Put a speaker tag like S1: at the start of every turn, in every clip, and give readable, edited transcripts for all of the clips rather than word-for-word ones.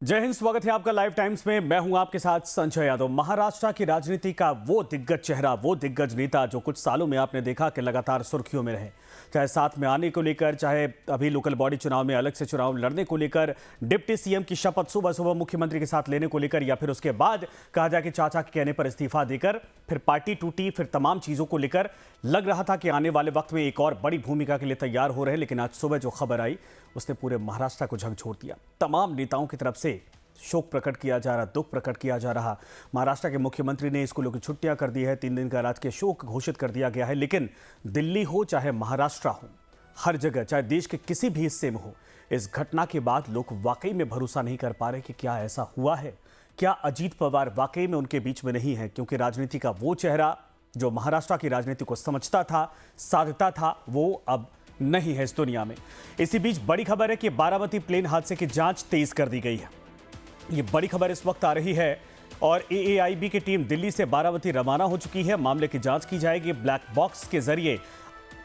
S1: जय हिंद। स्वागत है आपका लाइव टाइम्स में। मैं हूं आपके साथ संजय यादव। महाराष्ट्र की राजनीति का वो दिग्गज चेहरा, वो दिग्गज नेता जो कुछ सालों में आपने देखा कि लगातार सुर्खियों में रहे, चाहे साथ में आने को लेकर, चाहे अभी लोकल बॉडी चुनाव में अलग से चुनाव लड़ने को लेकर, डिप्टी सीएम की शपथ सुबह सुबह मुख्यमंत्री के साथ लेने को लेकर, या फिर उसके बाद कहा जाए कि चाचा के कहने पर इस्तीफा देकर फिर पार्टी टूटी, फिर तमाम चीजों को लेकर लग रहा था कि आने वाले वक्त में एक और बड़ी भूमिका के लिए तैयार हो रहे हैं। लेकिन आज सुबह जो खबर आई उसने पूरे महाराष्ट्र को झकझोर दिया। तमाम नेताओं की तरफ से शोक प्रकट किया जा रहा, दुख प्रकट किया जा रहा। महाराष्ट्र के मुख्यमंत्री ने स्कूलों की छुट्टियां कर दी है, 3 दिन का राजकीय शोक घोषित कर दिया गया है। लेकिन दिल्ली हो चाहे महाराष्ट्र हो, हर जगह, चाहे देश के किसी भी हिस्से में हो, इस घटना के बाद लोग वाकई में भरोसा नहीं कर पा रहे कि क्या ऐसा हुआ है। क्या अजीत पवार वाकई में उनके बीच में नहीं है? क्योंकि राजनीति का वो चेहरा जो महाराष्ट्र की राजनीति को समझता था, साधता था, वो अब नहीं है इस दुनिया में। इसी बीच बड़ी खबर है कि बारामती प्लेन हादसे की जांच तेज कर दी गई है। ये बड़ी खबर इस वक्त आ रही है और एएआईबी की टीम दिल्ली से बारामती रवाना हो चुकी है। मामले की जांच की जाएगी। ब्लैक बॉक्स के जरिए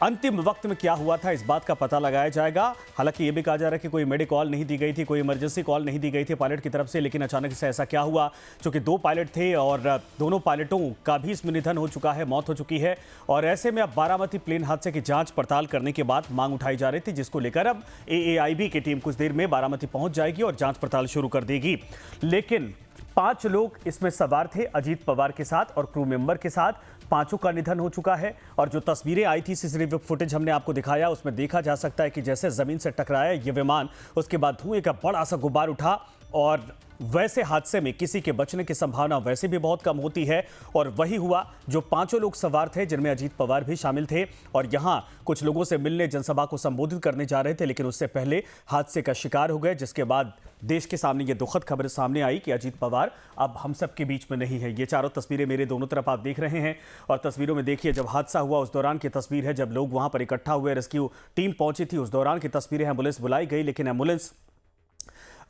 S1: अंतिम वक्त में क्या हुआ था इस बात का पता लगाया जाएगा। हालांकि ये भी कहा जा रहा है कि कोई मेडिक कॉल नहीं दी गई थी, कोई इमरजेंसी कॉल नहीं दी गई थी पायलट की तरफ से। लेकिन अचानक से ऐसा क्या हुआ, क्योंकि 2 पायलट थे और दोनों पायलटों का भी इसमें निधन हो चुका है, मौत हो चुकी है। और ऐसे में अब बारामती प्लेन हादसे की जांच पड़ताल करने के बाद मांग उठाई जा रही थी, जिसको लेकर अब एएआईबी की टीम कुछ देर में बारामती पहुंच जाएगी और जांच पड़ताल शुरू कर देगी। लेकिन 5 लोग इसमें सवार थे अजीत पवार के साथ और क्रू मेंबर के साथ। 5 का निधन हो चुका है और जो तस्वीरें आई थी, सीसीटीवी फुटेज हमने आपको दिखाया, उसमें देखा जा सकता है कि जैसे जमीन से टकराया ये विमान, उसके बाद धुएं का बड़ा सा गुब्बार उठा। और वैसे हादसे में किसी के बचने की संभावना वैसे भी बहुत कम होती है। और वही हुआ, जो 5 लोग सवार थे जिनमें अजीत पवार भी शामिल थे और यहां कुछ लोगों से मिलने, जनसभा को संबोधित करने जा रहे थे, लेकिन उससे पहले हादसे का शिकार हो गए। जिसके बाद देश के सामने ये दुखद खबर सामने आई कि अजीत पवार अब हम सब के बीच में नहीं है। ये चारों तस्वीरें मेरे दोनों तरफ आप देख रहे हैं और तस्वीरों में देखिए जब हादसा हुआ उस दौरान की तस्वीर है, जब लोग वहां पर इकट्ठा हुए, रेस्क्यू टीम पहुंची थी, उस दौरान की तस्वीरें। एम्बुलेंस बुलाई गई, लेकिन एम्बुलेंस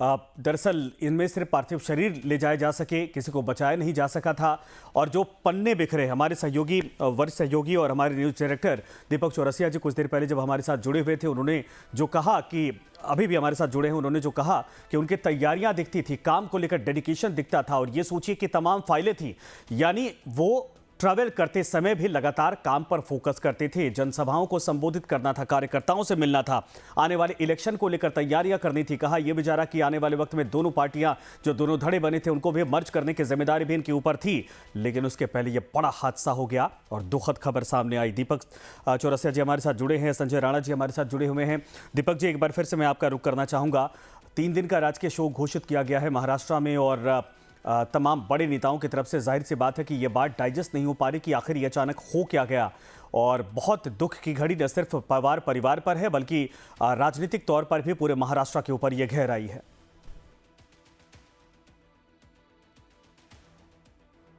S1: दरअसल इनमें सिर्फ पार्थिव शरीर ले जाए जा सके, किसी को बचाया नहीं जा सका था। और जो पन्ने बिखरे, हमारे सहयोगी, वरिष्ठ सहयोगी और हमारे न्यूज़ डायरेक्टर दीपक चौरसिया जी कुछ देर पहले जब हमारे साथ जुड़े हुए थे, उन्होंने जो कहा कि अभी भी हमारे साथ जुड़े हैं, उन्होंने जो कहा कि उनकी तैयारियां दिखती थी, काम को लेकर डेडिकेशन दिखता था। और ये सोचिए कि तमाम फाइलें थी, यानी वो ट्रैवल करते समय भी लगातार काम पर फोकस करते थे, जनसभाओं को संबोधित करना था, कार्यकर्ताओं से मिलना था, आने वाले इलेक्शन को लेकर तैयारियां करनी थी। कहा यह भी जा रहा कि आने वाले वक्त में दोनों पार्टियां, जो दोनों धड़े बने थे, उनको भी मर्ज करने की जिम्मेदारी भी इनके ऊपर थी। लेकिन उसके पहले यह बड़ा हादसा हो गया और दुखद खबर सामने आई। दीपक चौरसिया जी हमारे साथ जुड़े हैं, संजय राणा जी हमारे साथ जुड़े हुए हैं। दीपक जी, एक बार फिर से मैं आपका रुख करना चाहूंगा। 3 दिन का राजकीय शोक घोषित किया गया है महाराष्ट्र में और तमाम बड़े नेताओं की तरफ से जाहिर सी बात है कि ये बात डाइजेस्ट नहीं हो पा रही कि आखिर ये अचानक हो क्या गया। और बहुत दुख की घड़ी न सिर्फ पवार परिवार पर है, बल्कि राजनीतिक तौर पर भी पूरे महाराष्ट्र के ऊपर यह गहराई है।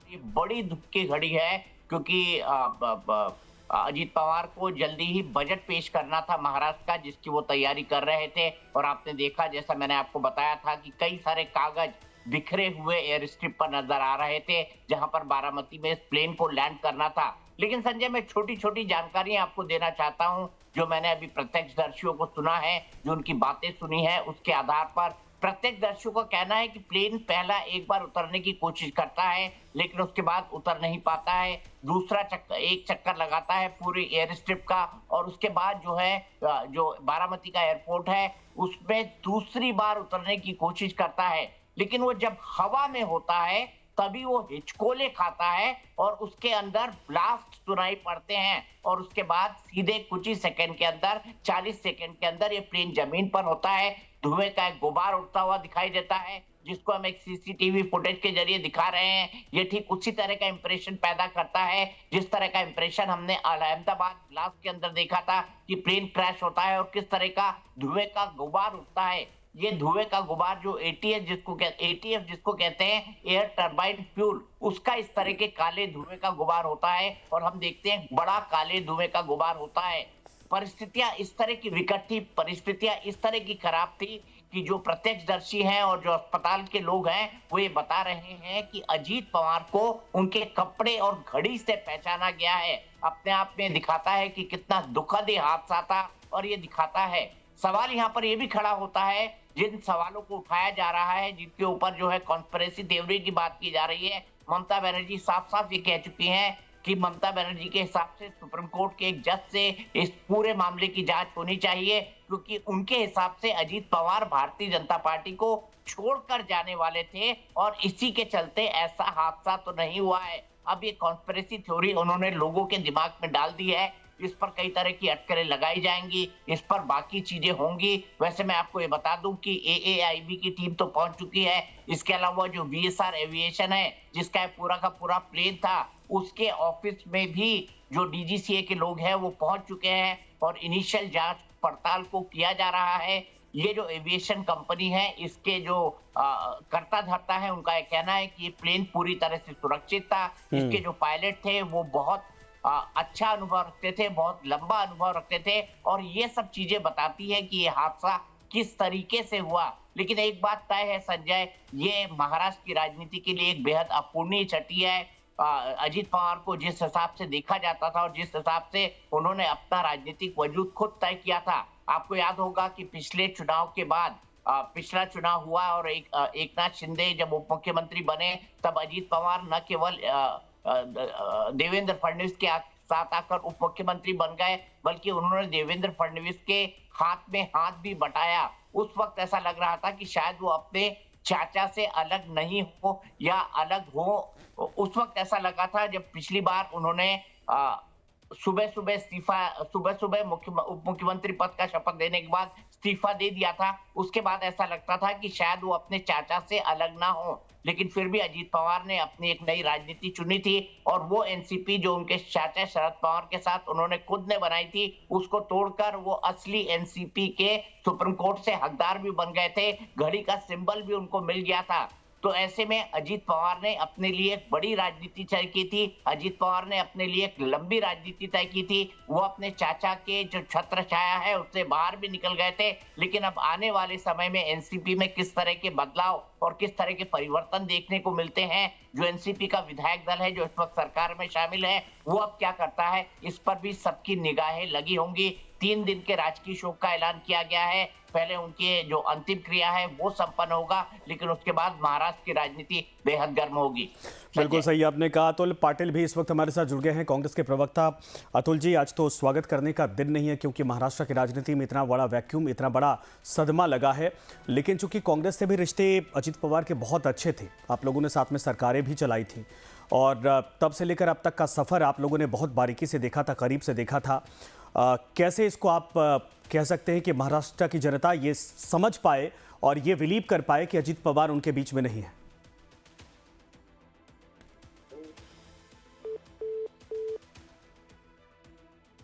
S2: ये बड़ी दुख की घड़ी है क्योंकि अजीत पवार को जल्दी ही बजट पेश करना था महाराष्ट्र का, जिसकी वो तैयारी कर रहे थे। और आपने देखा, जैसा मैंने आपको बताया था, कि कई सारे कागज बिखरे हुए एयर स्ट्रिप पर नजर आ रहे थे, जहां पर बारामती में इस प्लेन को लैंड करना था। लेकिन संजय, मैं छोटी छोटी जानकारियां आपको देना चाहता हूं, जो मैंने अभी प्रत्यक्षदर्शियों को सुना है, जो उनकी बातें सुनी है, उसके आधार पर प्रत्यक्षदर्शियों का कहना है कि प्लेन पहला एक बार उतरने की कोशिश करता है, लेकिन उसके बाद उतर नहीं पाता है। दूसरा चक्कर, एक चक्कर लगाता है पूरी एयर स्ट्रिप का, और उसके बाद जो है, जो बारामती का एयरपोर्ट है, उसमें दूसरी बार उतरने की कोशिश करता है। लेकिन वो जब हवा में होता है तभी वो हिचकोले खाता है और उसके अंदर ब्लास्ट सुनाई पड़ते हैं। और उसके बाद सीधे कुछ ही सेकंड के अंदर, 40 सेकंड के अंदर, ये प्लेन जमीन पर होता है। धुएं का एक गुबार उठता हुआ दिखाई देता है, जिसको हम एक सीसीटीवी फुटेज के जरिए दिखा रहे हैं। ये ठीक उसी तरह का इंप्रेशन पैदा करता है जिस तरह का इंप्रेशन हमने अहमदाबाद ब्लास्ट के अंदर देखा था, कि प्लेन क्रैश होता है और किस तरह का धुएं का गुबार उठता है। ये धुएं का गुबार जो एटीएफ जिसको कहते हैं, एयर टरबाइन फ्यूल, उसका इस तरह के काले धुएं का गुबार होता है। और हम देखते हैं बड़ा काले धुएं का गुबार होता है। परिस्थितियां इस तरह की विकट थी, परिस्थितियां इस तरह की खराब थी कि जो प्रत्यक्षदर्शी हैं और जो अस्पताल के लोग हैं, वो ये बता रहे हैं कि अजीत पवार को उनके कपड़े और घड़ी से पहचाना गया है। अपने आप में दिखाता है कि कितना दुखद ये हादसा था, और ये दिखाता है सवाल यहाँ पर ये भी खड़ा होता है, जिन सवालों को उठाया जा रहा है, जिनके ऊपर जो है कॉन्स्पिरेसी थ्योरी की बात की जा रही है, ममता बनर्जी साफ-साफ ये कह चुकी हैं कि ममता बनर्जी के हिसाब से सुप्रीम कोर्ट के एक जज से इस पूरे मामले की जांच होनी चाहिए, क्योंकि उनके हिसाब से अजीत पवार भारतीय जनता पार्टी को छोड़कर जाने वाले थे और इसी के चलते ऐसा हादसा तो नहीं हुआ है। अब ये कॉन्स्पिरेसी थ्योरी उन्होंने लोगों के दिमाग में डाल दी है, इस पर कई तरह की अटकलें लगाई जाएंगी, इस पर बाकी चीजें होंगी। वैसे मैं आपको ये बता दूं कि एएआईबी की टीम तो पहुंच चुकी है। इसके अलावा जो वीएसआर एविएशन है, जिसका पूरा का पूरा प्लेन था, उसके ऑफिस में भी जो डीजीसीए के लोग हैं वो पहुंच चुके हैं और इनिशियल जांच पड़ताल को किया जा रहा है। ये जो एविएशन कंपनी है, इसके जो कर्ता धर्ता है, उनका ये कहना है कि ये प्लेन पूरी तरह से सुरक्षित था। इसके जो पायलट थे वो बहुत अच्छा अनुभव रखते थे, बहुत लंबा अनुभव रखते थे और ये सब चीजें बताती है कि ये हादसा किस तरीके से हुआ। लेकिन एक बात तय है संजय, ये महाराष्ट्र की राजनीति के लिए एक बेहद अपूर्णीय क्षति है। अजीत पवार को जिस हिसाब से देखा जाता था और जिस हिसाब से उन्होंने अपना राजनीतिक वजूद खुद तय किया था, आपको याद होगा कि पिछले चुनाव के बाद पिछला चुनाव हुआ और एकनाथ शिंदे जब उप मुख्यमंत्री बने, तब अजीत पवार न केवल देवेंद्र फडणवीस के साथ आकर उप मुख्यमंत्री बन गए, बल्कि उन्होंने देवेंद्र फडणवीस के हाथ में हाथ भी बटाया। उस वक्त ऐसा लग रहा था कि शायद वो अपने चाचा से अलग नहीं हो या अलग हो। उस वक्त ऐसा लगा था जब पिछली बार उन्होंने सुबह सुबह उप मुख्यमंत्री पद का शपथ देने के बाद इस्तीफा दे दिया था। उसके बाद ऐसा लगता था कि शायद वो अपने चाचा से अलग ना हो, लेकिन फिर भी अजीत पवार ने अपनी एक नई राजनीति चुनी थी और वो एनसीपी जो उनके चाचा शरद पवार के साथ उन्होंने खुद ने बनाई थी, उसको तोड़कर वो असली एनसीपी के सुप्रीम कोर्ट से हकदार भी बन गए थे। घड़ी का सिंबल भी उनको मिल गया था। तो ऐसे में अजीत पवार ने अपने लिए एक बड़ी राजनीति तय की थी, अजीत पवार ने अपने लिए एक लंबी राजनीति तय की थी। वो अपने चाचा के जो छत्र छाया है उससे बाहर भी निकल गए थे, लेकिन अब आने वाले समय में एनसीपी में किस तरह के बदलाव और किस तरह के परिवर्तन देखने को मिलते हैं, जो एनसीपी का विधायक दल है जो इस वक्त सरकार में शामिल है, वो अब क्या करता है, इस पर भी सबकी निगाहें लगी होंगी। 3 दिन के राजकीय शोक का ऐलान किया गया है। पहले उनके जो अंतिम क्रिया है वो संपन्न होगा, लेकिन उसके बाद महाराष्ट्र की राजनीति बेहद गर्म होगी।
S1: बिल्कुल सही आपने कहा। अतुल पाटिल भी इस वक्त हमारे साथ जुड़ गए हैं, कांग्रेस के प्रवक्ता। अतुल जी, आज तो स्वागत करने का दिन नहीं है क्योंकि महाराष्ट्र की राजनीति में इतना बड़ा वैक्यूम, इतना बड़ा सदमा लगा है, लेकिन चूंकि कांग्रेस से भी रिश्ते अजीत पवार के बहुत अच्छे थे, आप लोगों ने साथ में सरकारें भी चलाई थी और तब से लेकर अब तक का सफर आप लोगों ने बहुत बारीकी से देखा था, करीब से देखा था। कैसे इसको आप कह सकते हैं कि महाराष्ट्र की जनता ये समझ पाए और ये बिलीव कर पाए कि अजीत पवार उनके बीच में नहीं है?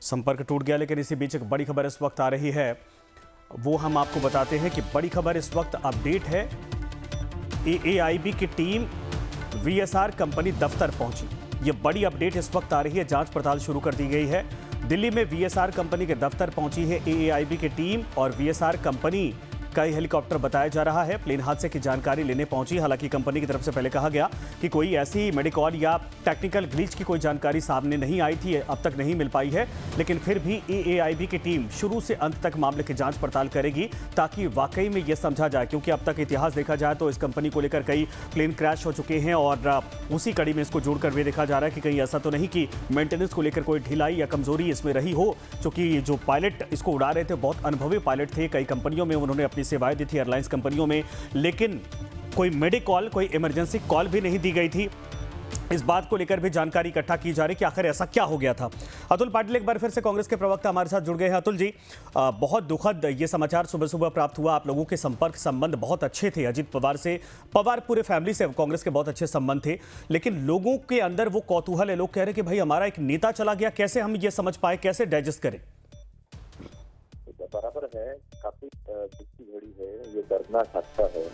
S1: संपर्क टूट गया, लेकिन इसी बीच एक बड़ी खबर इस वक्त आ रही है, वो हम आपको बताते हैं कि बड़ी खबर इस वक्त अपडेट है। एएआईबी की टीम वीएसआर कंपनी दफ्तर पहुंची। ये बड़ी अपडेट इस वक्त आ रही है, जांच पड़ताल शुरू कर दी गई है। दिल्ली में वीएसआर कंपनी के दफ्तर पहुंची है एएआईबी की टीम और वीएसआर कंपनी का हेलीकॉप्टर बताया जा रहा है प्लेन हादसे की जानकारी लेने पहुंची। हालांकि कंपनी की तरफ से पहले कहा गया कि कोई ऐसी मेडिकल या टेक्निकल ग्लिच की कोई जानकारी सामने नहीं आई थी, अब तक नहीं मिल पाई है, लेकिन फिर भी एएआईबी की टीम शुरू से अंत तक मामले की जांच पड़ताल करेगी ताकि वाकई में यह समझा जाए, क्योंकि अब तक इतिहास देखा जाए तो इस कंपनी को लेकर कई प्लेन क्रैश हो चुके हैं और उसी कड़ी में इसको जोड़कर भी देखा जा रहा है कि कहीं ऐसा तो नहीं कि मेंटेनेंस को लेकर कोई ढिलाई या कमजोरी इसमें रही हो, क्योंकि जो पायलट इसको उड़ा रहे थे बहुत अनुभवी पायलट थे, कई कंपनियों में उन्होंने अपनी सेवाएं दी थी, एयरलाइंस कंपनियों में, लेकिन कोई मेडिकॉल, कोई इमरजेंसी कॉल भी नहीं दी गई थी। इस बात को लेकर भी जानकारी इकट्ठा की जा रही कि आखिर ऐसा क्या हो गया था। अतुल पाटिल एक बार फिर से कांग्रेस के प्रवक्ता हमारे साथ जुड़ गए हैं। अतुल जी, बहुत दुखद ये समाचार सुबह सुबह प्राप्त हुआ, आप लोगों के संपर्क संबंध बहुत अच्छे थे अजीत पवार से, पवार पूरे फैमिली से कांग्रेस के बहुत अच्छे संबंध थे, लेकिन लोगों के अंदर वो कौतूहल है, लोग कह रहे कि भाई हमारा एक नेता चला गया, कैसे हम ये समझ पाए, कैसे डाइजेस्ट करें?
S3: बराबर है, काफी दुख की घड़ी है, ये दर्दनाक हादसा है,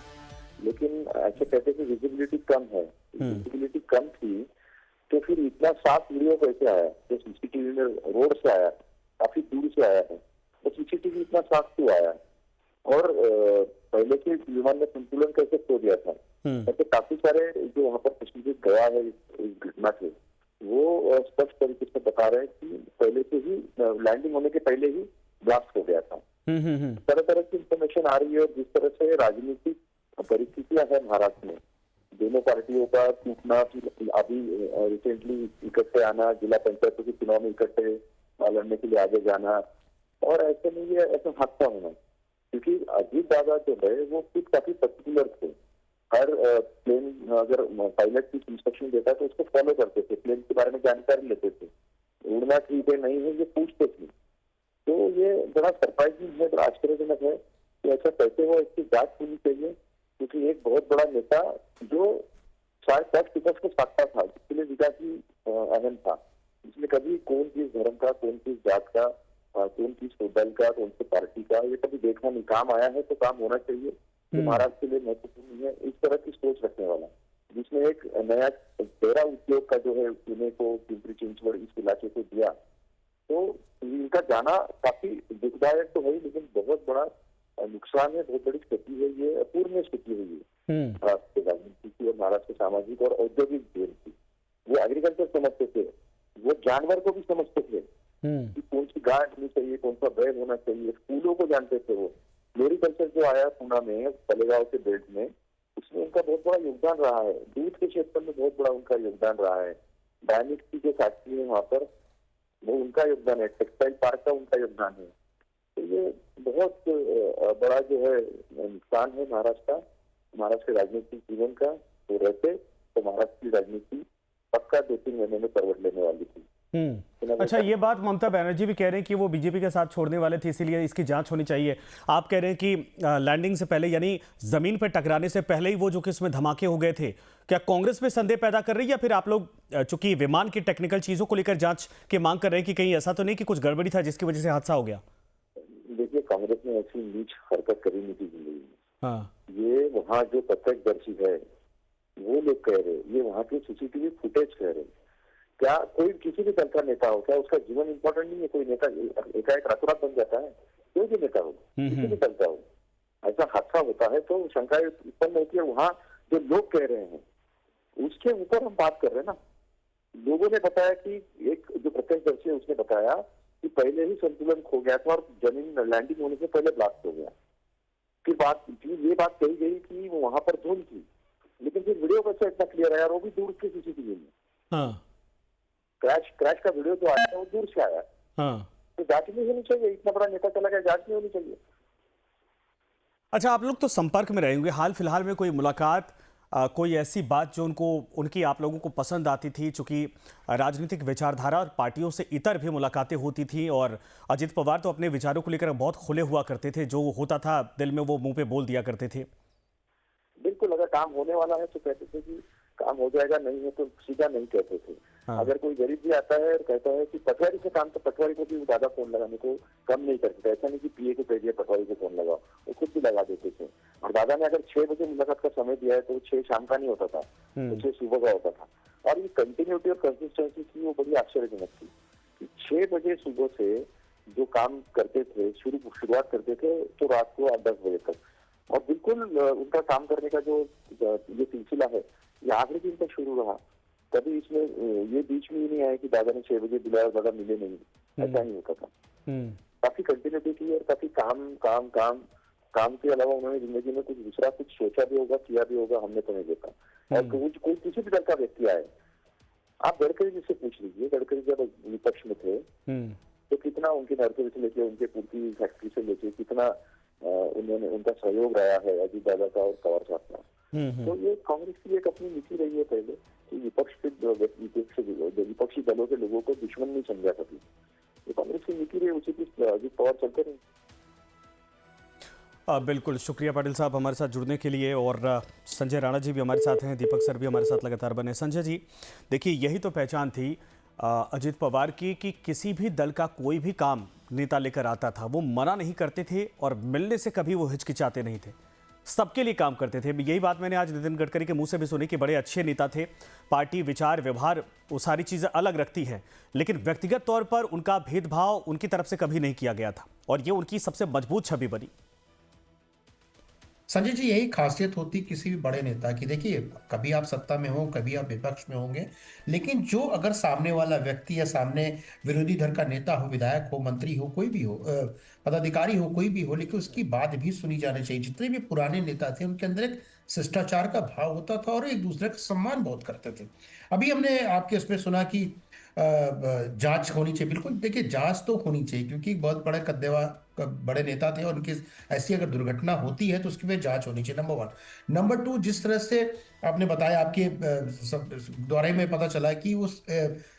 S3: लेकिन ऐसे कहते हैं कि विजिबिलिटी कम है। विजिबिलिटी कम थी तो फिर इतना साफ वीडियो कैसे आया? जो सीसीटीवी में रोड से आया, काफी दूर से आया है, तो सीसीटीवी इतना साफ क्यों आया? और पहले के विमान में संतुलन कैसे खो दिया था? ऐसे काफी सारे जो वहाँ पर पैसेंजर गया है इस घटना से, वो स्पष्ट तरीके से बता रहे हैं कि पहले से ही लैंडिंग होने के पहले ही ब्लास्ट हो गया था। तरह तरह की इंफॉर्मेशन आ रही है। और जिस तरह से राजनीतिक परिस्थितियां है महाराष्ट्र में, दोनों पार्टियों का टूटना, अभी रिसेंटली इकट्ठे आना, जिला पंचायतों के चुनाव में इकट्ठे लड़ने के लिए आगे जाना, और ऐसे में ये ऐसा हादसा होना, क्योंकि अजीत दादा जो है वो खुद काफी पर्टिकुलर थे। हर प्लेन अगर पायलट की इंस्ट्रक्शन देता है तो उसको फॉलो करते थे, प्लेन के बारे में जानकारी लेते थे, उड़ना ठीक है नहीं है ये पूछते थे। तो ये बड़ा सरप्राइजिंग है, बड़ा आश्चर्यजनक है कि ऐसा कैसे हुआ, इसकी जांच होनी चाहिए। क्योंकि एक बहुत बड़ा नेता जो शायद 10 विपक्ष को साधता था, जिसके लिए विकास ही अहम था, इसमें कभी कौन किस धर्म का, कौन किस जात का, कौन किस दल का, कौन सी पार्टी का, ये कभी देखना नहीं। काम आया है तो काम होना चाहिए, तो महाराष्ट्र के लिए महत्वपूर्ण है इस तरह की सोच रखने वाला, जिसमें एक नया तेरा उद्योग का जो है पुणे को, पिंपरी चिंचवड़ इस इलाके को दिया। तो इनका जाना काफी दुखदायक तो है, लेकिन बहुत बड़ा नुकसान है, बहुत बड़ी क्षति है, ये अपूर्णीय स्थिति है ये महाराष्ट्र की राजनीति की और महाराष्ट्र के सामाजिक और औद्योगिक जीवन की। वो एग्रीकल्चर समझते थे, वो जानवर को भी समझते थे कि कौन सी गाय होनी चाहिए, कौन सा बैल होना चाहिए, फूलों को जानते थे। वो फ्लोरिकल्चर जो आया पूना में, तलेगांव के बेल्ट में, उसमें उनका बहुत बड़ा योगदान रहा है। दूध के क्षेत्र में बहुत बड़ा उनका योगदान रहा है। डायनिक्स की जो फैक्ट्री है वहां पर, वो उनका योगदान है। टेक्सटाइल पार्क का उनका योगदान है। तो ये बहुत बड़ा जो है नुकसान है महाराष्ट्र का, महाराष्ट्र के राजनीतिक जीवन का। तो रहते तो महाराष्ट्र की राजनीति पक्का 2-3 महीने में करवट लेने वाली थी।
S1: अच्छा, ये बात ममता बनर्जी भी कह रहे हैं कि वो बीजेपी के साथ छोड़ने वाले थे, इसीलिए इसकी जांच होनी चाहिए। आप कह रहे हैं कि लैंडिंग से पहले, यानी जमीन पर टकराने से पहले ही वो जो कि इसमें धमाके हो गए थे, क्या कांग्रेस में संदेह पैदा कर रही है, या फिर आप लोग चूंकि विमान की टेक्निकल चीजों को लेकर जांच की मांग कर रहे हैं कि कहीं ऐसा तो नहीं कि कुछ गड़बड़ी था जिसकी वजह से हादसा हो गया?
S3: देखिए, कांग्रेस ने ऐसी नीच हरकत करी नहीं थी जिंदगी में।
S1: हाँ,
S3: ये वहाँ जो प्रत्यक्षदर्शी है वो लोग कह रहे, ये वहाँ के सीसीटीवी फुटेज कह रहे। क्या कोई किसी भी दल का नेता हो, क्या उसका जीवन इंपॉर्टेंट नहीं है? कोई नेता एकाएक रातों-रात बन जाता है? कोई भी नेता हो, किसी भी दल का हो, ऐसा हादसा होता है तो शंकाएं उत्पन्न होती है। वहाँ जो लोग कह रहे हैं उसके ऊपर हम बात कर रहे हैं ना। लोगों ने बताया कि एक जो प्रत्यक्षदर्शी है उसने बताया कि पहले ही संतुलन खो गया था और जमीन लैंडिंग होने से पहले ब्लास्ट हो गया। फिर ये बात कही गई कि वो वहां पर धूल थी, लेकिन फिर वीडियो कैसे इतना क्लियर आया? वो भी दूर के सीसीटीवी में।
S1: हाँ,
S3: क्रैश का वीडियो जो आया था वो दूर से आया।
S1: हाँ।
S3: तो जांच नहीं होनी चाहिए? इतना बड़ा नेता चला गया, जांच नहीं होनी चाहिए?
S1: अच्छा, आप लोग तो संपर्क में रहे होंगे, हाल फिलहाल में कोई मुलाकात, कोई ऐसी बात जो उनकी आप लोगों को पसंद आती थी? चूंकि राजनीतिक विचारधारा और पार्टियों से इतर भी मुलाकातें होती थी, और अजित पवार तो अपने विचारों को लेकर बहुत खुले हुआ करते थे, जो होता था दिल में वो मुंह पे बोल दिया करते थे।
S3: बिल्कुल, अगर काम होने वाला है तो कहते थे कि काम हो जाएगा, नहीं है तो सीधा नहीं कहते थे। हाँ। अगर कोई गरीब भी आता है और कहता है कि पटवारी से काम, तो पटवारी को भी ज्यादा फोन लगाने को कम नहीं करते। ऐसा नहीं कि पीए को कह दिया पटवारी को फोन लगाओ, वो खुद भी लगा देते थे। और दादा ने अगर 6 बजे मुलाकात का समय दिया है तो 6 शाम का नहीं होता था, तो 6 सुबह का होता था। और ये कंटिन्यूटी और कंसिस्टेंसी थी, वो बड़ी आश्चर्यजनक थी। 6 बजे सुबह से जो काम करते थे, शुरुआत करते थे तो रात को 10 बजे तक। और बिल्कुल उनका काम करने का जो ये सिलसिला है, ये आखिरी दिन तक शुरू रहा। कभी इसमें ये बीच में ही नहीं आया कि दादा ने 6 बजे बुलाया, दादा मिले नहीं, ऐसा नहीं होता था। काफी कंटिन्यूटी थी और काफी काम के अलावा उन्होंने जिंदगी में कुछ दूसरा कुछ सोचा भी होगा, किया भी होगा, हमने तो नहीं देखा। और कोई किसी भी दल का व्यक्ति आए, आप गडकरी जी से पूछ लीजिए, गडकरी जब विपक्ष में थे तो कितना उनकी नर्सरी से लेके, उनके पूर्ति फैक्ट्री से लेके, कितना उन्होंने उनका सहयोग रहा है अजीत दादा का और पवार साहब का। तो ये कांग्रेस की एक अपनी नीति रही है पहले कि विपक्षी दलों के लोगों को दुश्मन नहीं समझा कभी। ये कांग्रेस की नीति रही, उसी की अजीत पवार चलते रहे।
S1: बिल्कुल, शुक्रिया पाटिल साहब हमारे साथ जुड़ने के लिए। और संजय राणा जी भी हमारे साथ हैं, दीपक सर भी हमारे साथ लगातार बने। संजय जी, देखिए, यही तो पहचान थी अजित पवार की कि किसी भी दल का कोई भी काम नेता लेकर आता था, वो मना नहीं करते थे और मिलने से कभी वो हिचकिचाते नहीं थे, सबके लिए काम करते थे। यही बात मैंने आज नितिन गडकरी के मुंह से भी सुनी कि बड़े अच्छे नेता थे, पार्टी, विचार, व्यवहार, वो सारी चीज़ें अलग रखती हैं, लेकिन व्यक्तिगत तौर पर उनका भेदभाव उनकी तरफ से कभी नहीं किया गया था, और ये उनकी सबसे मजबूत छवि बनी।
S4: संजय जी, यही खासियत होती किसी भी बड़े नेता की। देखिए, कभी आप सत्ता में हो, कभी आप विपक्ष में होंगे, लेकिन जो अगर सामने वाला व्यक्ति या सामने विरोधी दल का नेता हो, विधायक हो, मंत्री हो, कोई भी हो, पदाधिकारी हो, कोई भी हो, लेकिन उसकी बात भी सुनी जानी चाहिए। जितने भी पुराने नेता थे उनके अंदर एक शिष्टाचार का भाव होता था और एक दूसरे का सम्मान बहुत करते थे। अभी हमने आपके इसमें सुना कि जांच होनी चाहिए। बिल्कुल, देखिए, जांच तो होनी चाहिए क्योंकि बहुत बड़े कद्देवा बड़े नेता थे और उनकी ऐसी अगर दुर्घटना होती है तो उसकी भी जांच होनी चाहिए, नंबर वन। नंबर टू, जिस तरह से आपने बताया, आपके दौरे में पता चला कि उस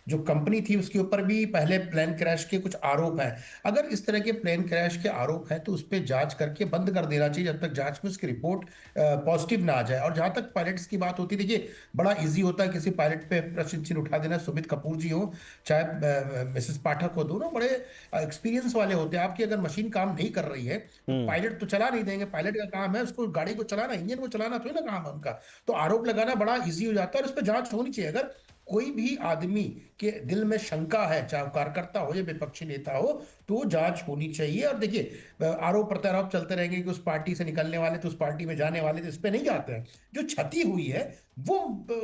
S4: जो कंपनी थी उसके ऊपर भी पहले प्लेन क्रैश के कुछ आरोप हैं। अगर इस तरह के प्लेन क्रैश के आरोप हैं तो उस पर जांच करके बंद कर देना चाहिए जब तक जांच में उसकी रिपोर्ट पॉजिटिव ना आ जाए। और जहां तक पायलट्स की बात होती है, देखिए, बड़ा इजी होता है किसी पायलट पे प्रश्न चिन्ह उठा देना। सुमित कपूर जी हो, चाहे मिसेस पाठक हो, दोनों बड़े एक्सपीरियंस वाले होते हैं। आपकी अगर मशीन काम नहीं कर रही है तो पायलट तो चला नहीं देंगे। पायलट का काम है उसको गाड़ी को चलाना, इंजन को चलाना, तो है ना काम है उनका। तो आरोप लगाना बड़ा इजी हो जाता है और उस पर जांच होनी चाहिए। अगर कोई भी आदमी के दिल में शंका है, चाहे वो कार्यकर्ता हो या विपक्षी नेता हो, तो जांच होनी चाहिए। और देखिए, आरोप प्रत्यारोप चलते रहेंगे कि उस पार्टी से निकलने वाले तो उस पार्टी में जाने वाले तो इस पे नहीं जाते हैं। जो क्षति हुई है वो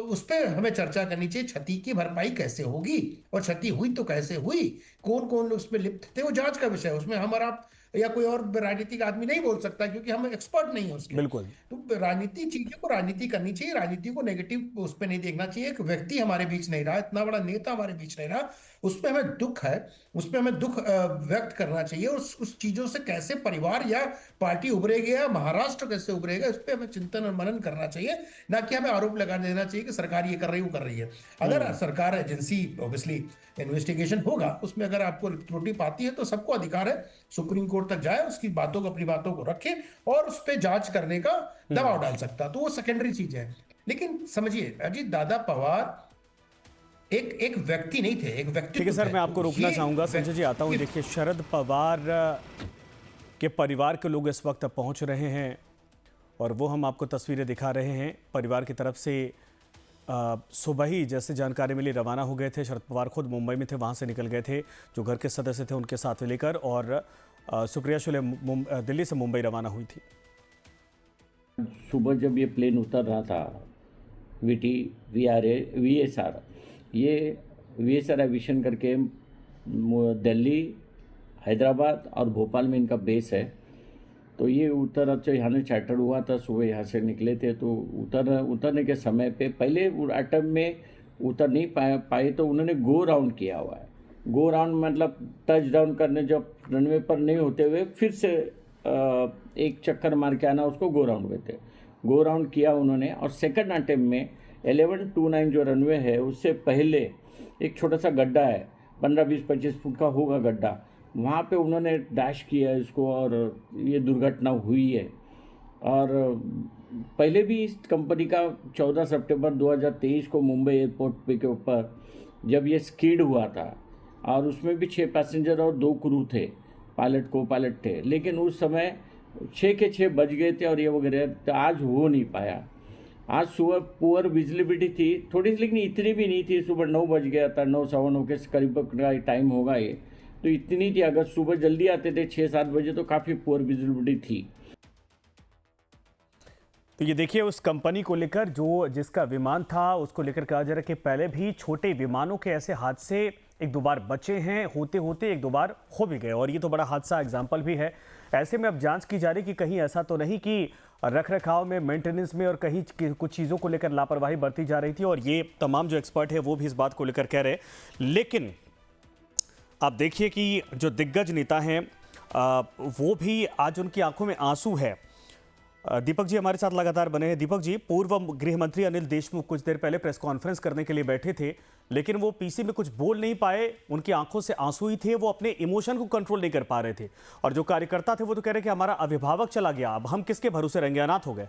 S4: उस पर हमें चर्चा करनी चाहिए। क्षति की भरपाई कैसे होगी और क्षति हुई तो कैसे हुई, कौन कौन उसमें लिप्त थे, वो जांच का विषय है। उसमें हम और आप या कोई और राजनीतिक आदमी नहीं बोल सकता क्योंकि हम एक्सपर्ट नहीं है उसके।
S1: बिल्कुल।
S4: तो राजनीति, चीजों को राजनीति करनी चाहिए, राजनीति को नेगेटिव उस पर नहीं देखना चाहिए। एक व्यक्ति हमारे बीच नहीं रहा, इतना बड़ा नेता हमारे बीच नहीं रहा, उस पर हमें दुख है, उस पर हमें दुख व्यक्त करना चाहिए। और उस चीजों से कैसे परिवार या पार्टी उभरेगी या महाराष्ट्र कैसे उभरेगा, इस पर हमें चिंतन और मनन करना चाहिए, ना कि हमें आरोप लगा देना चाहिए कि सरकार ये कर रही है, वो कर रही है। अगर सरकार एजेंसी, ऑब्वियसली इन्वेस्टिगेशन होगा, उसमें अगर आपको त्रुटि पाती है तो सबको अधिकार है सुप्रीम कोर्ट तक जाए, उसकी बातों को, अपनी बातों को रखे और उस पर जांच करने का दबाव डाल सकता, तो वो सेकेंडरी चीज है। लेकिन समझिए अजीत दादा पवार एक व्यक्ति नहीं थे, एक व्यक्ति।
S1: ठीक है सर, मैं आपको रोकना चाहूंगा। संजय जी, आता हूं। देखिए, शरद पवार के परिवार के लोग इस वक्त पहुंच रहे हैं और वो हम आपको तस्वीरें दिखा रहे हैं। परिवार की तरफ से सुबह ही जैसे जानकारी मिली रवाना हो गए थे। शरद पवार खुद मुंबई में थे, वहाँ से निकल गए थे, जो घर के सदस्य थे उनके साथ लेकर, और सुप्रिया शुले दिल्ली से मुंबई रवाना हुई थी।
S5: सुबह जब ये प्लेन उतर रहा था, VSR, ये VSR एविएशन करके दिल्ली, हैदराबाद और भोपाल में इनका बेस है। तो ये यहाँ ने चार्टर हुआ था, सुबह यहाँ से निकले थे। तो उतरने के समय पे पहले अटैम्प में उतर नहीं पाए तो उन्होंने गो राउंड किया हुआ है। गो राउंड मतलब टच डाउन करने, जब रनवे पर नहीं होते हुए फिर से एक चक्कर मार के आना, उसको गो राउंड कहते हैं। गो राउंड किया उन्होंने। और सेकंड अटैम्प में 1129 जो रनवे है उससे पहले एक छोटा सा गड्ढा है, 15-20-25 फुट का होगा गड्ढा, वहाँ पे उन्होंने डैश किया है इसको और ये दुर्घटना हुई है। और पहले भी इस कंपनी का 14 सितंबर 2023 को मुंबई एयरपोर्ट पे के ऊपर जब ये स्किड हुआ था और उसमें भी 6 पैसेंजर और 2 क्रू थे, पायलट को पायलट थे, लेकिन उस समय 6 के 6 बज गए थे और ये वगैरह, तो आज हो नहीं पाया। आज सुबह पुअर विजिबिलिटी थी थोड़ी सी, लेकिन इतनी भी नहीं थी। सुबह 9 बज गया था, 9-9:15 के करीब का टाइम होगा ये, तो इतनी थी। अगर सुबह जल्दी आते थे 6-7 बजे तो काफ़ी पुअर विजिबिलिटी थी।
S1: तो ये देखिए, उस कंपनी को लेकर जिसका विमान था उसको लेकर कहा जा रहा है कि पहले भी छोटे विमानों के ऐसे हादसे 1-2 बार बचे हैं, होते होते 1-2 बार हो भी गए, और ये तो बड़ा हादसा एग्जाम्पल भी है। ऐसे में अब जांच की जा रही कि कहीं ऐसा तो नहीं कि रख रखाव में, मेंटेनेंस में और कहीं कुछ चीज़ों को लेकर लापरवाही बरती जा रही थी, और ये तमाम जो एक्सपर्ट है वो भी इस बात को लेकर कह रहे हैं। लेकिन आप देखिए कि जो दिग्गज नेता हैं वो भी आज उनकी आंखों में आंसू है। दीपक जी हमारे साथ लगातार बने हैं। दीपक जी, पूर्व गृह मंत्री अनिल देशमुख कुछ देर पहले प्रेस कॉन्फ्रेंस करने के लिए बैठे थे, लेकिन वो पीसी में कुछ बोल नहीं पाए, उनकी आंखों से आंसू ही थे, वो अपने इमोशन को कंट्रोल नहीं कर पा रहे थे। और जो कार्यकर्ता थे वो तो कह रहे कि हमारा अभिभावक चला गया, अब हम किसके भरोसे रहेंगे, अनाथ हो गए।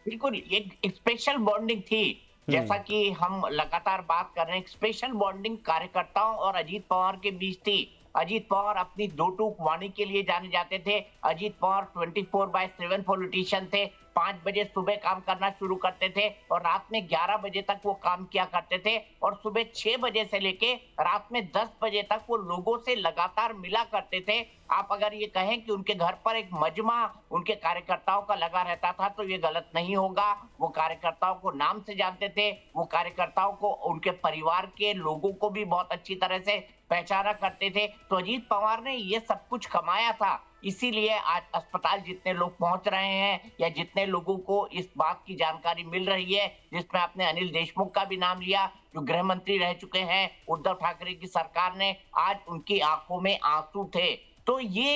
S2: बिल्कुल, एक स्पेशल बॉन्डिंग थी, जैसा कि हम लगातार बात कर रहे हैं। स्पेशल बॉन्डिंग कार्यकर्ताओं और अजीत पवार के बीच थी। अजीत पवार अपनी दो टूक वाणी के लिए जाने जाते थे। अजीत पवार 24/7 पॉलिटिशियन थे। 5 बजे सुबह काम करना शुरू करते थे और रात में 11 बजे तक वो काम किया करते थे और सुबह 6 बजे से लेके रात में 10 बजे तक वो लोगों से लगातार मिला करते थे। आप अगर ये कहें कि उनके घर पर एक मजमा उनके कार्यकर्ताओं का लगा रहता था तो ये गलत नहीं होगा। वो कार्यकर्ताओं को नाम से जानते थे, वो कार्यकर्ताओं को, उनके परिवार के लोगों को भी बहुत अच्छी तरह से पहचाना करते थे। तो अजीत पवार ने ये सब कुछ कमाया था, इसीलिए आज अस्पताल जितने लोग पहुंच रहे हैं या जितने लोगों को इस बात की जानकारी मिल रही है, जिसमें आपने अनिल देशमुख का भी नाम लिया जो गृह मंत्री रह चुके हैं उद्धव ठाकरे की सरकार ने, आज उनकी आंखों में आंसू थे। तो ये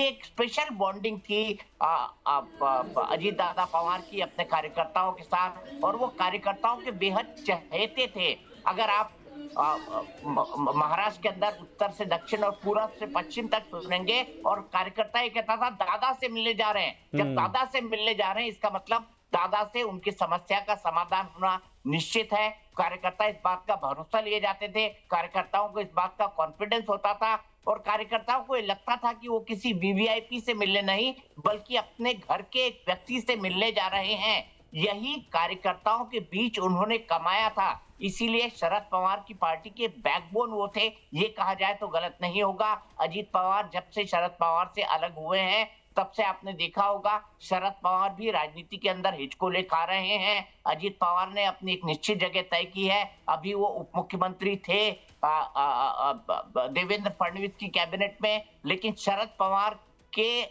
S2: एक स्पेशल बॉन्डिंग थी अजीत दादा पवार की अपने कार्यकर्ताओं के साथ और वो कार्यकर्ताओं के बेहद चहेते थे। अगर आप महाराष्ट्र के अंदर उत्तर से दक्षिण और पूरब से पश्चिम तक सुनेंगे और कार्यकर्ता ये कहता था दादा से मिलने जा रहे हैं। जब दादा से मिलने जा रहे हैं इसका मतलब दादा से उनकी समस्या का समाधान होना निश्चित है। कार्यकर्ता इस बात का भरोसा लिए जाते थे, कार्यकर्ताओं को इस बात का कॉन्फिडेंस होता था और कार्यकर्ताओं को ये लगता था कि वो किसी वीवीआईपी से मिलने नहीं बल्कि अपने घर के एक व्यक्ति से मिलने जा रहे हैं। यही कार्यकर्ताओं के बीच उन्होंने कमाया था, इसीलिए शरद पवार की पार्टी के बैकबोन वो थे। ये कहा जाए तो गलत नहीं होगा। अजीत पवार जब से शरद पवार से अलग हुए हैं तब से आपने देखा होगा शरद पवार भी राजनीति के अंदर हिचकोले खा रहे हैं। अजीत पवार ने अपनी एक निश्चित जगह तय की है। अभी वो उप मुख्यमंत्री थे देवेंद्र फडणवीस की कैबिनेट में, लेकिन शरद पवार के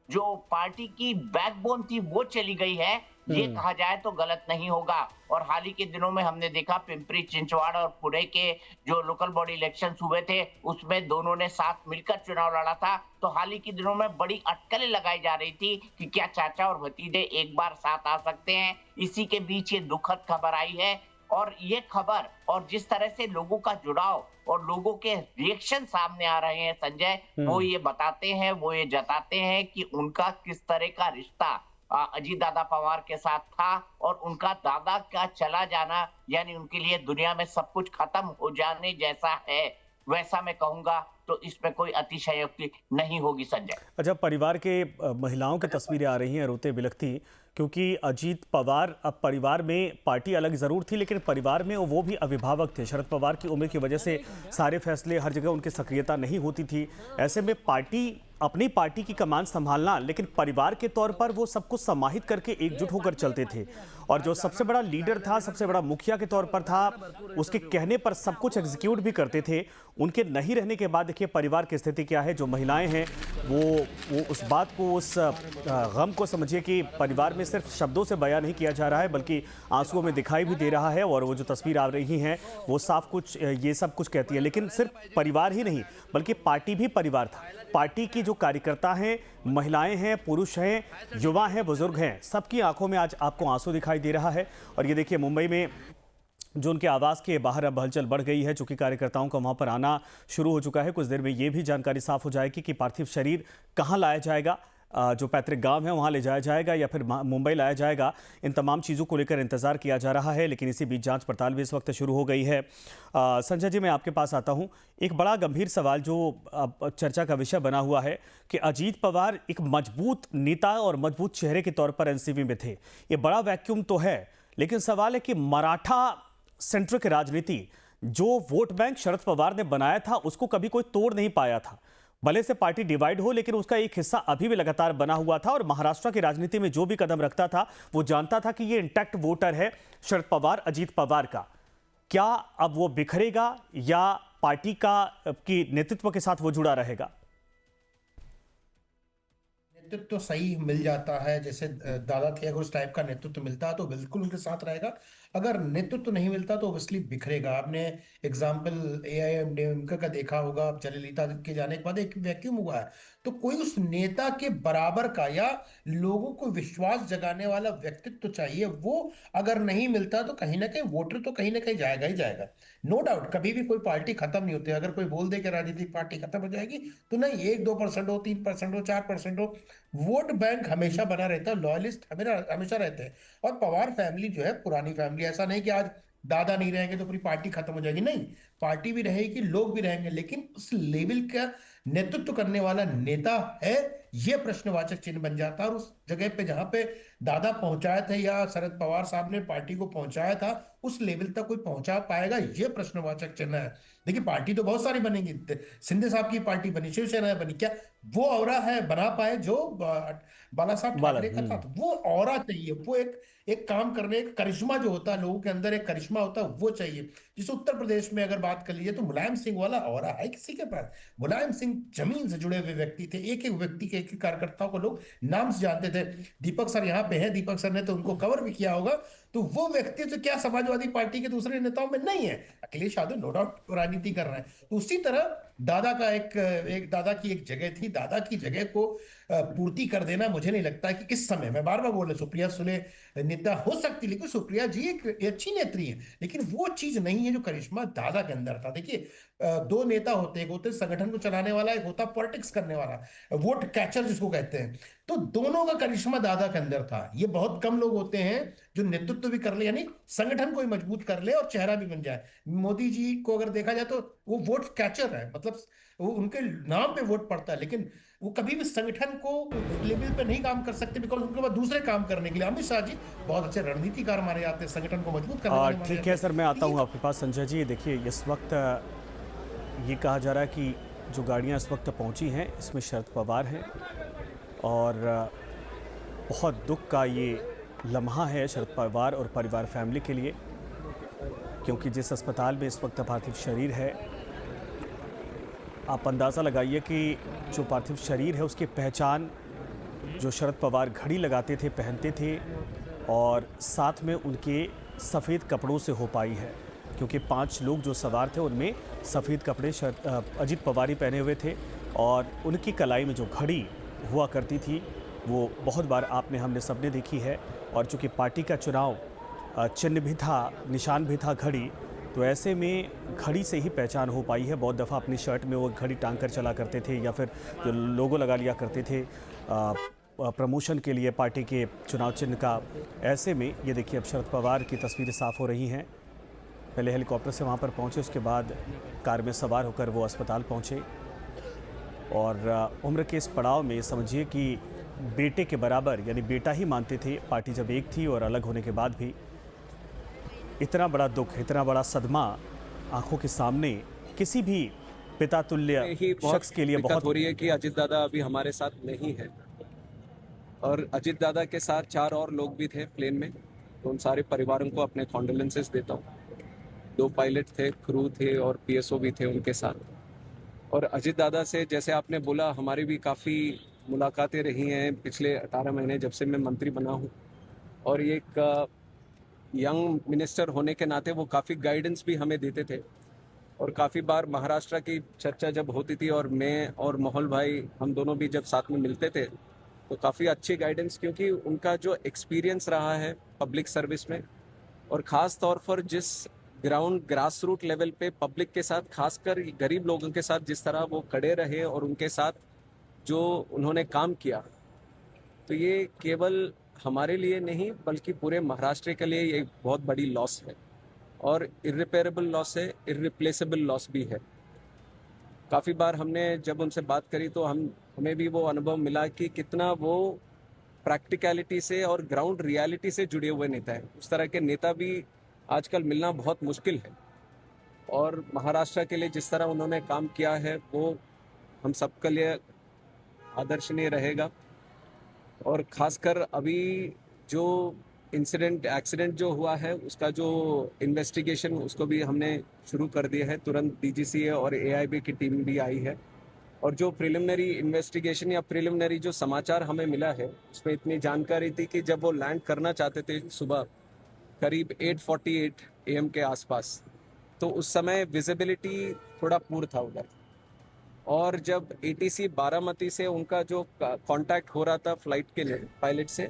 S2: जो पार्टी की बैकबोन थी वो चली गई है, ये कहा जाए तो गलत नहीं होगा। और हाल ही के दिनों में हमने देखा पिंपरी चिंचवाड़ और पुणे के जो लोकल बॉडी इलेक्शंस हुए थे उसमें दोनों ने साथ मिलकर चुनाव लड़ा था। तो हाल ही के दिनों में बड़ी अटकलें लगाई जा रही थी कि क्या चाचा और भतीजे एक बार साथ आ सकते हैं। इसी के बीच ये दुखद खबर आई है और ये खबर और जिस तरह से लोगों का जुड़ाव और लोगों के रिएक्शन सामने आ रहे हैं संजय, वो ये बताते हैं, वो ये जताते हैं कि उनका किस तरह का रिश्ता अजीत दादा पवार के साथ था और उनका दादा का चला जाना यानी उनके लिए दुनिया में सब कुछ खत्म हो जाने जैसा है, वैसा मैं कहूंगा। तो इसमें कोई अतिशयोक्ति नहीं होगी संजय।
S1: अच्छा, परिवार के महिलाओं की तस्वीरें आ रही हैं रोते बिलखती, क्योंकि अजीत पवार अब परिवार में पार्टी अलग ज़रूर थी लेकिन परिवार में वो भी अभिभावक थे। शरद पवार की उम्र की वजह से सारे फैसले हर जगह उनकी सक्रियता नहीं होती थी। ऐसे में अपनी पार्टी की कमान संभालना, लेकिन परिवार के तौर पर वो सब कुछ समाहित करके एकजुट होकर चलते थे और जो सबसे बड़ा लीडर था, सबसे बड़ा मुखिया के तौर पर था, उसके कहने पर सब कुछ एग्जीक्यूट भी करते थे। उनके नहीं रहने के बाद देखिए परिवार की स्थिति क्या है। जो महिलाएं हैं वो उस बात को, उस गम को समझिए कि परिवार में सिर्फ शब्दों से बयां नहीं किया जा रहा है बल्कि आंसुओं में दिखाई भी दे रहा है और वो जो तस्वीर आ रही हैं वो साफ कुछ ये सब कुछ कहती है। लेकिन सिर्फ परिवार ही नहीं बल्कि पार्टी भी परिवार था। पार्टी की जो कार्यकर्ता हैं, महिलाएं हैं, पुरुष हैं, युवा हैं, बुजुर्ग हैं, सबकी आंखों में आज आपको आंसू दिखाई दे रहा है। और ये देखिए मुंबई में जो उनके आवास के बाहर अब हलचल बढ़ गई है, चूंकि कार्यकर्ताओं का वहां पर आना शुरू हो चुका है। कुछ देर में ये भी जानकारी साफ हो जाएगी कि पार्थिव शरीर कहां लाया जाएगा, जो पैतृक गांव है वहां ले जाया जाएगा या फिर मुंबई लाया जाएगा। इन तमाम चीज़ों को लेकर इंतजार किया जा रहा है, लेकिन इसी बीच जांच पड़ताल भी इस वक्त शुरू हो गई है। संजय जी, मैं आपके पास आता हूं। एक बड़ा गंभीर सवाल जो अब चर्चा का विषय बना हुआ है कि अजीत पवार एक मजबूत नेता और मजबूत चेहरे के तौर पर एनसीपी में थे। ये बड़ा वैक्यूम तो है, लेकिन सवाल है कि मराठा सेंट्रिक राजनीति जो वोट बैंक शरद पवार ने बनाया था उसको कभी कोई तोड़ नहीं पाया था। भले से पार्टी डिवाइड हो लेकिन उसका एक हिस्सा अभी भी लगातार बना हुआ था और महाराष्ट्र की राजनीति में जो भी कदम रखता था वो जानता था कि ये इंटैक्ट वोटर है शरद पवार, अजीत पवार का। क्या अब वो बिखरेगा या पार्टी की नेतृत्व के साथ वो जुड़ा रहेगा?
S4: नेतृत्व तो सही मिल जाता है, जैसे दादा थे, अगर उस टाइप का नेतृत्व मिलता है तो बिल्कुल उनके साथ रहेगा। अगर नेतृत्व नहीं मिलता तो ऑब्वियसली बिखरेगा। आपने एग्जाम्पल एआईएमडीएमके का देखा होगा, जयललिता के जाने के बाद एक वैक्यूम हुआ है। तो कोई उस नेता के बराबर का या लोगों को विश्वास जगाने वाला व्यक्तित्व चाहिए। वो अगर नहीं मिलता तो कहीं ना कहीं वोटर तो कहीं ना कहीं जाएगा ही जाएगा। नो डाउट, कभी भी कोई पार्टी खत्म नहीं होती। अगर कोई बोल दे कि राजनीतिक पार्टी खत्म हो जाएगी तो नहीं, 1-2% हो, 3% हो, 4% हो, वोट बैंक हमेशा बना रहता है, लॉयलिस्ट हमेशा रहते हैं। और पवार फैमिली जो है पुरानी फैमिली, ऐसा नहीं कि आज दादा नहीं रहेंगे तो पूरी पार्टी खत्म हो जाएगी, नहीं, पार्टी भी रहेगी, लोग भी रहेंगे, लेकिन उस लेवल का नेतृत्व करने वाला नेता है, ये प्रश्नवाचक चिन्ह बन जाता है। और उस जगह पे जहां पे दादा पहुंचाए थे या शरद पवार साहब ने पार्टी को पहुंचाया था, उस लेवल तक कोई पहुंचा पाएगा, ये प्रश्नवाचक चिन्ह है। देखिए पार्टी तो बहुत सारी बनेंगी, शिंदे साहब की पार्टी बनी, शिवसेना बनी, क्या वो ऑरा है बना पाए जो बाला साहब
S1: बाला
S4: ठाकरे का था? तो वो ऑरा चाहिए, वो एक काम करने का करिश्मा जो होता है, लोगों के अंदर एक करिश्मा होता है, वो चाहिए। जिस उत्तर प्रदेश में अगर बात कर लीजिए तो मुलायम सिंह वाला ऑरा है किसी के पास? मुलायम सिंह जमीन से जुड़े हुए व्यक्ति थे, एक एक व्यक्ति के, एक एक कार्यकर्ताओं को लोग नाम से जानते थे। दीपक सर यहाँ पे हैं, दीपक सर ने तो उनको कवर भी किया होगा। तो वो व्यक्ति तो क्या समाजवादी पार्टी के दूसरे नेताओं में नहीं है? अखिलेश यादव नो डाउट राजनीति कर रहे हैं। तो उसी तरह दादा का एक दादा की एक जगह थी, दादा की जगह को पूर्ति कर देना, मुझे नहीं लगता कि इस समय, मैं बार बार बोल रहा, सुप्रिया सुले नेता हो सकती, लेकिन सुप्रिया जी एक अच्छी नेत्री है, लेकिन वो चीज नहीं है जो करिश्मा दादा के अंदर था। देखिए दो नेता होते हैं, एक होते संगठन को चलाने वाला, एक होता पॉलिटिक्स करने वाला, वोट कैचर जिसको कहते हैं। तो दोनों का करिश्मा दादा के अंदर था। ये बहुत कम लोग होते हैं जो नेतृत्व भी कर ले, यानी संगठन को ही मजबूत कर ले और चेहरा भी बन जाए। मोदी जी को अगर देखा जाए तो वो वोट कैचर है, मतलब वो उनके नाम पे वोट पड़ता है, लेकिन वो कभी भी संगठन को उस लेवल पे नहीं काम कर सकते, बिकॉज उनके पास दूसरे काम करने के लिए। अमित शाह जी बहुत अच्छे रणनीतिकार माने जाते हैं, संगठन को मजबूत करने वाले माने
S1: ठीक
S4: जाते
S1: है
S4: हैं।
S1: सर, मैं आता हूँ आपके पास। संजय जी देखिए, इस वक्त ये कहा जा रहा है कि जो गाड़ियाँ इस वक्त पहुँची हैं इसमें शरद पवार हैं, और बहुत दुख का ये लम्हा है शरद पवार और परिवार फैमिली के लिए, क्योंकि जिस अस्पताल में इस वक्त पार्थिव शरीर है, आप अंदाज़ा लगाइए कि जो पार्थिव शरीर है उसकी पहचान जो शरद पवार घड़ी लगाते थे, पहनते थे, और साथ में उनके सफ़ेद कपड़ों से हो पाई है, क्योंकि 5 लोग जो सवार थे उनमें सफ़ेद कपड़े अजीत पवार ही पहने हुए थे, और उनकी कलाई में जो घड़ी हुआ करती थी वो बहुत बार हमने सबने देखी है। और चूँकि पार्टी का चुनाव चिन्ह भी था, निशान भी था घड़ी, तो ऐसे में घड़ी से ही पहचान हो पाई है। बहुत दफ़ा अपनी शर्ट में वो घड़ी टांग कर चला करते थे, या फिर जो लोगो लगा लिया करते थे प्रमोशन के लिए पार्टी के चुनाव चिन्ह का। ऐसे में ये देखिए अब शरद पवार की तस्वीरें साफ़ हो रही हैं। पहले हेलीकॉप्टर से वहाँ पर पहुँचे, उसके बाद कार में सवार होकर वो अस्पताल पहुँचे, और उम्र के इस पड़ाव में समझिए कि बेटे के बराबर, यानी बेटा ही मानते थे पार्टी जब एक थी, और अलग होने के बाद भी इतना बड़ा दुख, इतना बड़ा सदमा आंखों के सामने किसी भी पिता तुल्य शख्स के लिए बहुत
S6: हो रही है कि अजीत दादा अभी हमारे साथ नहीं है, और अजीत दादा के साथ 4 और लोग भी थे प्लेन में, तो उन सारे परिवारों को अपने कॉन्डोलेंसेस देता हूँ। 2 पायलट थे, क्रू थे और पीएसओ भी थे उनके साथ। और अजीत दादा से जैसे आपने बोला, हमारी भी काफ़ी मुलाकातें रही हैं पिछले 18 महीने जब से मैं मंत्री बना हूँ, और एक यंग मिनिस्टर होने के नाते वो काफ़ी गाइडेंस भी हमें देते थे। और काफ़ी बार महाराष्ट्र की चर्चा जब होती थी और मैं और मोहल भाई हम दोनों भी जब साथ में मिलते थे, तो काफ़ी अच्छी गाइडेंस, क्योंकि उनका जो एक्सपीरियंस रहा है पब्लिक सर्विस में, और ख़ास तौर पर जिस ग्रास रूट लेवल पे पब्लिक के साथ, खासकर गरीब लोगों के साथ जिस तरह वो खड़े रहे और उनके साथ जो उन्होंने काम किया, तो ये केवल हमारे लिए नहीं बल्कि पूरे महाराष्ट्र के लिए एक बहुत बड़ी लॉस है, और इर्रिपेरेबल लॉस है, इर्रिप्लेसेबल लॉस भी है। काफ़ी बार हमने जब उनसे बात करी तो हमें भी वो अनुभव मिला कि कितना वो प्रैक्टिकलिटी से और ग्राउंड रियलिटी से जुड़े हुए नेता है। उस तरह के नेता भी आजकल मिलना बहुत मुश्किल है, और महाराष्ट्र के लिए जिस तरह उन्होंने काम किया है वो हम सबके लिए आदर्शनीय रहेगा। और ख़ासकर अभी जो एक्सीडेंट जो हुआ है उसका जो इन्वेस्टिगेशन, उसको भी हमने शुरू कर दिया है। तुरंत डीजीसीए और एआईबी की टीम भी आई है, और जो प्रिलिमिनरी इन्वेस्टिगेशन या प्रिलिमिनरी जो समाचार हमें मिला है उसमें इतनी जानकारी थी कि जब वो लैंड करना चाहते थे सुबह करीब 8:48 AM के आसपास, तो उस समय विजिबिलिटी थोड़ा पूर था उधर, और जब ATC बारामती से उनका जो कांटेक्ट हो रहा था फ्लाइट के लिए पायलट से,